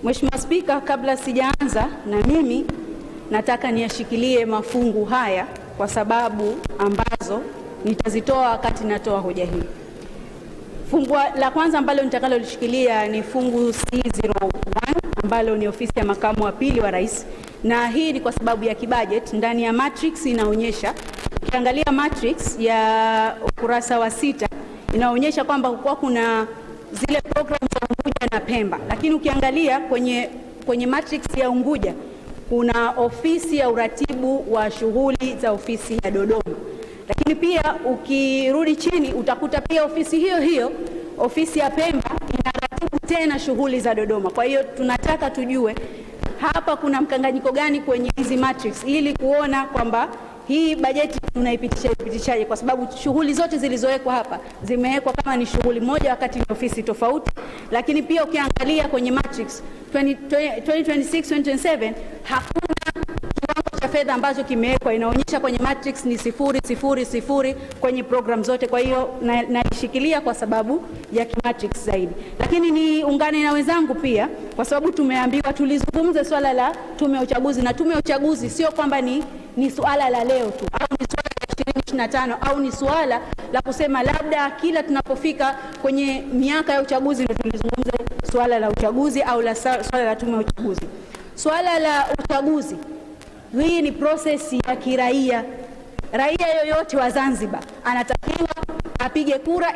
Mheshimiwa Spika, kabla sijaanza na mimi nataka niashikilie mafungu haya kwa sababu ambazo nitazitoa wakati natoa hoja hii. Fungu la kwanza ambalo nitakalolishikilia ni fungu C01 ambalo ni ofisi ya makamu wa pili wa rais, na hii ni kwa sababu ya kibudget. Ndani ya matrix inaonyesha, ukiangalia matrix ya ukurasa wa 6 inaonyesha kwamba kwa kuna zile programs za Unguja na Pemba, lakini ukiangalia kwenye matrix ya Unguja kuna ofisi ya uratibu wa shughuli za ofisi ya Dodoma, lakini pia ukirudi chini utakuta pia ofisi hiyo hiyo ofisi ya Pemba inaratibu tena shughuli za Dodoma. Kwa hiyo tunataka tujue hapa kuna mkanganyiko gani kwenye hizi matrix ili kuona kwamba hii bajeti tunaipitishaje, kwa sababu shughuli zote zilizowekwa hapa zimewekwa kama ni shughuli moja wakati ni ofisi tofauti. Lakini pia ukiangalia kwenye matrix 2026-2027 hakuna kiwango cha fedha ambacho kimewekwa, inaonyesha kwenye matrix ni 000 kwenye program zote. Kwa hiyo naishikilia kwa sababu ya kimatrix zaidi. Lakini niungane na wenzangu pia kwa sababu tumeambiwa tulizungumze swala la tume ya uchaguzi, na tume ya uchaguzi sio kwamba ni suala la leo tu au ni suala la 2025 au ni suala la kusema labda kila tunapofika kwenye miaka ya uchaguzi ndio tulizungumza suala la uchaguzi au la suala la tume ya uchaguzi. Suala la uchaguzi hii ni process ya kiraia. Raia yoyote wa Zanzibar anatakiwa apige kura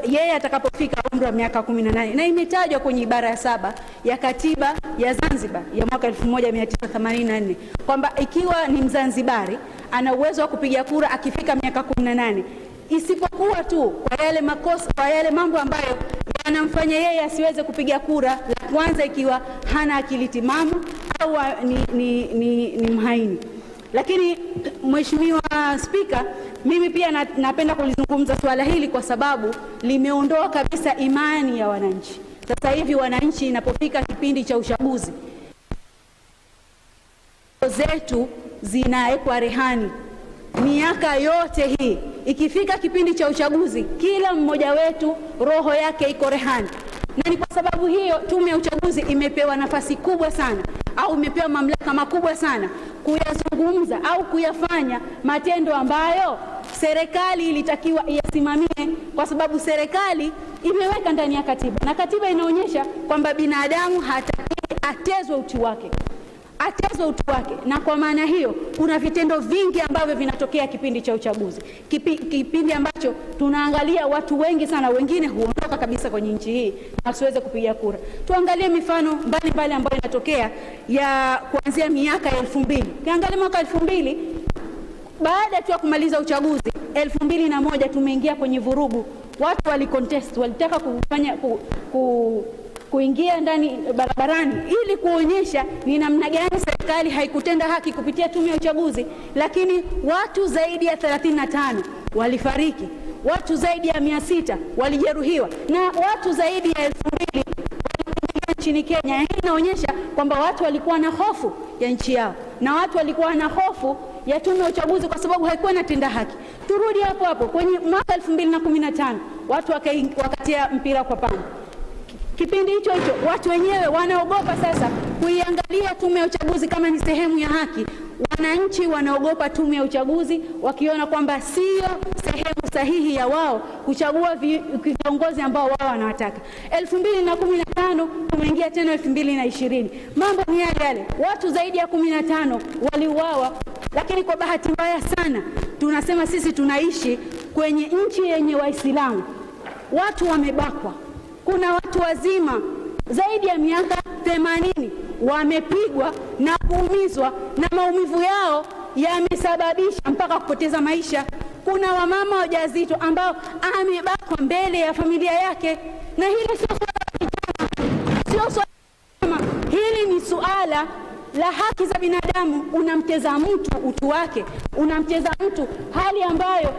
yeye atakapofika umri wa miaka 18, na imetajwa kwenye ibara ya 7 ya katiba ya Zanzibar ya mwaka 1984 kwamba ikiwa ni Mzanzibari ana uwezo wa kupiga kura akifika miaka 18, isipokuwa tu kwa yale makosa, kwa yale mambo ambayo yanamfanya yeye asiweze kupiga kura. La kwanza ikiwa hana akili timamu au ni mhaini. Lakini Mheshimiwa Spika, mimi pia napenda kulizungumza swala hili kwa sababu limeondoa kabisa imani ya wananchi. Sasa hivi wananchi inapofika kipindi cha uchaguzi zetu zinawekwa rehani. Miaka yote hii ikifika kipindi cha uchaguzi kila mmoja wetu roho yake iko rehani, na ni kwa sababu hiyo tume ya uchaguzi imepewa nafasi kubwa sana au imepewa mamlaka makubwa sana kuyazungumza au kuyafanya matendo ambayo serikali ilitakiwa iyasimamie, kwa sababu serikali imeweka ndani ya katiba, na katiba inaonyesha kwamba binadamu hatakiwi atezwe utu wake. Na kwa maana hiyo kuna vitendo vingi ambavyo vinatokea kipindi cha uchaguzi, kipindi ambacho tunaangalia watu wengi sana, wengine huondoka kabisa kwenye nchi hii na siweze kupiga kura. Tuangalie mifano mbalimbali ambayo inatokea ya kuanzia miaka ya 2000. Kiangalia mwaka 2000 baada tu ya kumaliza uchaguzi 2001 tumeingia kwenye vurugu. Watu walicontest, walitaka kuingia ndani barabarani ili kuonyesha ni namna gani serikali haikutenda haki kupitia tume ya uchaguzi, lakini watu zaidi ya 35 walifariki, watu zaidi ya 600 walijeruhiwa, na watu zaidi ya 2000 walikimbia nchini Kenya. Hii inaonyesha kwamba watu walikuwa na hofu ya nchi yao na watu walikuwa na hofu ya tume ya uchaguzi kwa sababu haikuwa inatenda haki. Turudi hapo hapo kwenye mwaka 2015 watu wakatia mpira kwa panga. Kipindi hicho watu wenyewe wanaogopa sasa kuiangalia tume ya uchaguzi kama ni sehemu ya haki. Wananchi wanaogopa tume ya uchaguzi wakiona kwamba sio sehemu sahihi ya wao kuchagua viongozi ambao wao wanawataka. 2015 tumeingia tena 2020. Mambo ni yale. Watu zaidi ya 15 waliuawa, lakini kwa bahati mbaya sana tunasema sisi tunaishi kwenye nchi yenye Waislamu. Watu wamebakwa. Kuna watu wazima zaidi ya miaka 80 wamepigwa na kuumizwa, na maumivu yao yamesababisha mpaka kupoteza maisha. Kuna wamama wajawazito ambao amebakwa mbele ya familia yake, na hili sio swala, hili ni suala la haki za binadamu. Unamteza mtu utu wake, unamteza mtu hali ambayo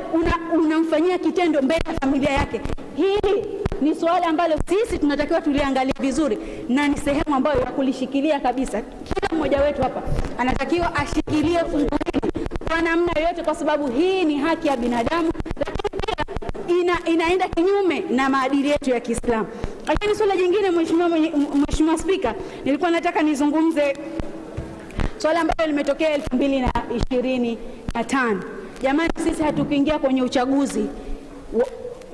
unamfanyia kitendo mbele ya familia yake. Hili ni suala ambalo sisi tunatakiwa tuliangalia vizuri, na ni sehemu ambayo ya kulishikilia kabisa. Kila mmoja wetu hapa anatakiwa ashikilie fungu hili kwa namna yoyote, kwa sababu hii ni haki ya binadamu, lakini pia inaenda kinyume na maadili yetu ya Kiislamu. Lakini swala jingine, Mheshimiwa Spika, nilikuwa nataka nizungumze swala ambalo limetokea 2025. Jamani, sisi hatukuingia kwenye uchaguzi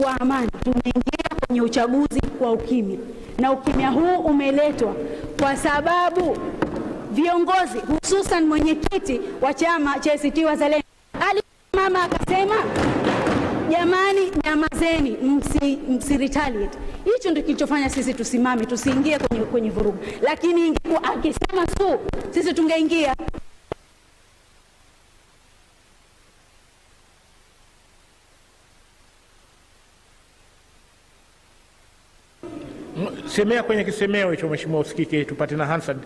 kwa amani, tumeingia kwenye uchaguzi kwa ukimya, na ukimya huu umeletwa kwa sababu viongozi, hususan mwenyekiti wa chama cha ACT Wazalendo alisimama akasema, jamani, nyamazeni, msiretaliate. Hicho ndio kilichofanya sisi tusimame, tusiingie kwenye vurugu. Lakini ingekuwa akisema tu, sisi tungeingia. Semea kwenye kisemeo hicho Mheshimiwa, usikike, tupate na Hansard.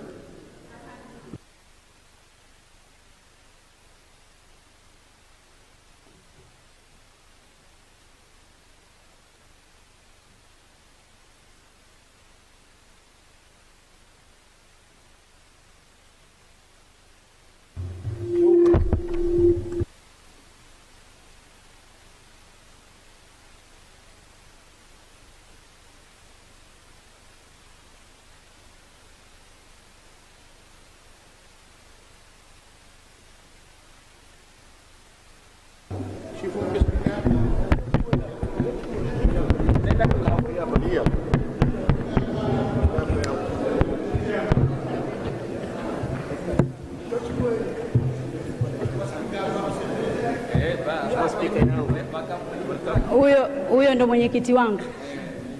Huyo ndo mwenyekiti wangu.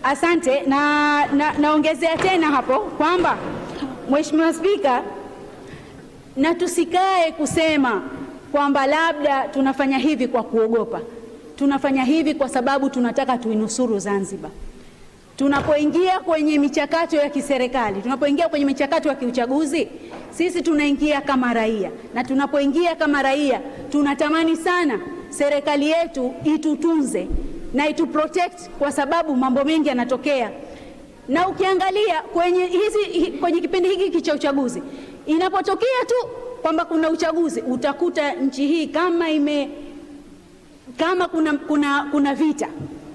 Asante. Naongezea tena hapo kwamba Mheshimiwa Spika, na tusikae kusema kwamba labda tunafanya hivi kwa kuogopa. Tunafanya hivi kwa sababu tunataka tuinusuru Zanzibar. Tunapoingia kwenye michakato ya kiserikali, tunapoingia kwenye michakato ya kiuchaguzi, sisi tunaingia kama raia, na tunapoingia kama raia tunatamani sana serikali yetu itutunze na ituprotect, kwa sababu mambo mengi yanatokea. Na ukiangalia kwenye kipindi hiki cha uchaguzi, inapotokea tu kwamba kuna uchaguzi, utakuta nchi hii kama kuna vita.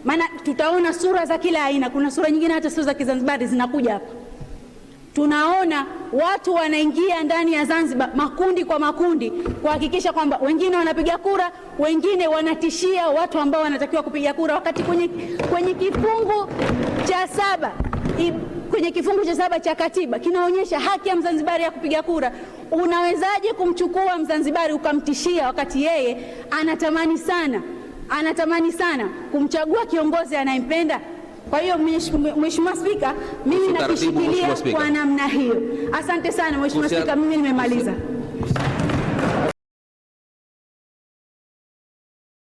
Maana tutaona sura za kila aina. Kuna sura nyingine hata sio za Kizanzibari zinakuja hapa. Tunaona watu wanaingia ndani ya Zanzibar makundi kwa makundi kuhakikisha kwamba wengine wanapiga kura, wengine wanatishia watu ambao wanatakiwa kupiga kura, wakati kwenye kifungu cha 7 cha katiba kinaonyesha haki ya Mzanzibari ya kupiga kura. Unawezaje kumchukua Mzanzibari ukamtishia wakati yeye anatamani sana kumchagua kiongozi anayempenda? Kwa hiyo Mheshimiwa Spika, mimi nakishikilia kwa namna hiyo. Asante sana Mheshimiwa Spika, mimi nimemaliza.